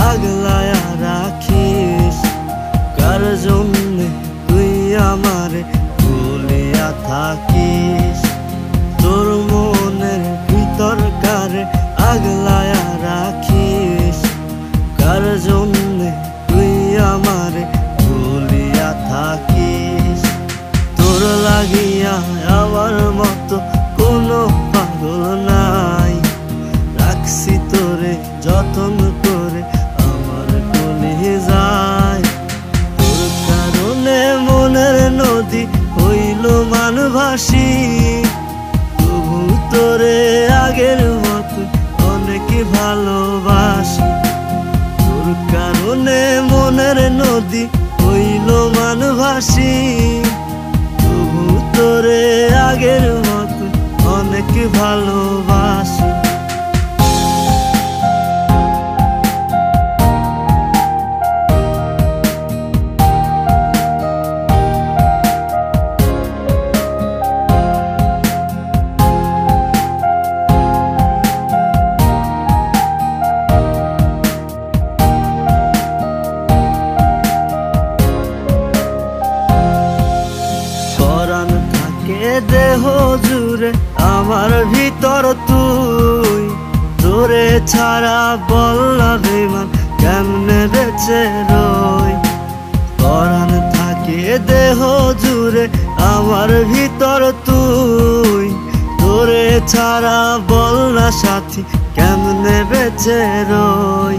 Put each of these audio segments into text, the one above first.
আগলায়া রাখিস। কার জন্যে তুই আমারে ভুলিয়া থাকিস? তোর মনের ভিতর কারে আগলায়া রাখিস? কার জন্যে তুই আমারে ভুলিয়া থাকিস? তোর লাগিয়া আমার মতো কোনো পাগল নাই। রাখছি তোরে যতন করে আমার কলিজায়। তোর কারণে মনের নদী হইল মানভাসী। তবু তোরে আগের মতো অনেক ভালোবাসি। তোর কারণে মনের নদী হইল মানভাসী। তবু তোরে আগের মতো অনেক ভালোবাসি। দেহ জুড়ে আমার ভিতর তুই। তোরে ছাড়া বললা বেমান কেমনে বেঁচে রই? পরাণ থাকে দেহ জুড়ে আমার ভিতর তুই। তোরে ছাড়া বললা সাথী কেমনে বেঁচে রই?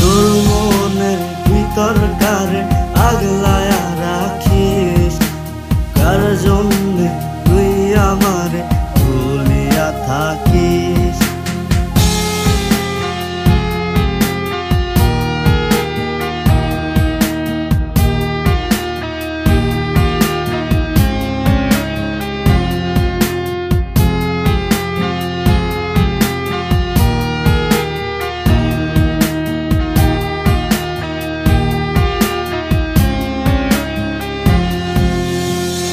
তোর মনের ভিতর কারে আগলায়া রাখিস? কার জন্যে তুই আমারে ভুলিয়া থাকিস?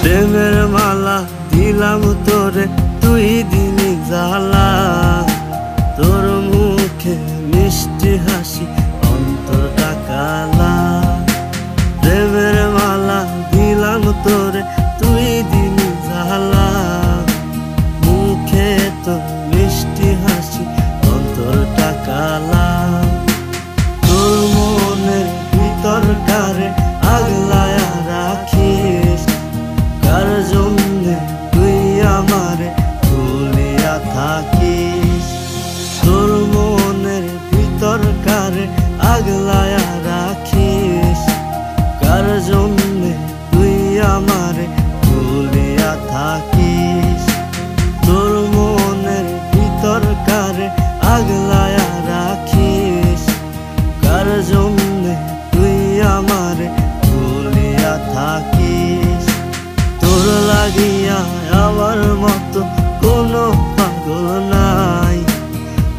প্রেমের মালা দিলাম তোরে তুই দিলি জ্বালা। তোর মুখে মিষ্টি হাসি অন্তরটা কালা। প্রেমের মালা দিলাম তোরে তুই দিলি জ্বালা। মুখে তোর মিষ্টি হাসি অন্তরটা কালা। তোর মনের ভিতর কারে আগলায়া রাখিস? কার জন্যে তুই আমারে ভুলিয়া থাকিস? তোর মনের ভিতর কারে আগলায়া রাখিস? কার জন্যে তুই আমারে ভুলিয়া থাকিস? তোর মনের ভিতর কারে আগলায়া রাখিস? কার জন্যে তুই আমারে ভুলিয়া থাকিস? তোর লাগিয়া আমার মতো কোনো পাগল নাই।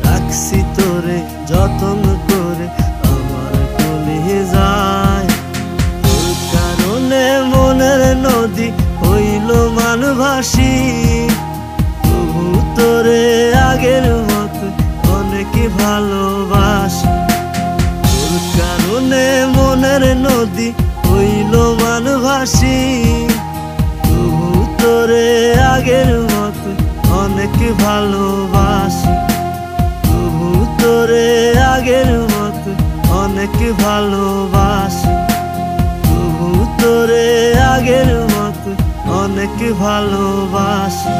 রাখছি তোরে যতন করে আমার কলিজায়। তোর কারণে মনের নদী হইল মানভাসী। তবু তোরে আগের মতো অনেক ভালোবাসি। তোর কারণে মনের নদী হইল মানভাসী। তোরে আগের মতো অনেক ভালোবাসি। তবু তোরে আগের মতো অনেক ভালোবাসি। তবু তোরে আগের মতো অনেক ভালোবাসি।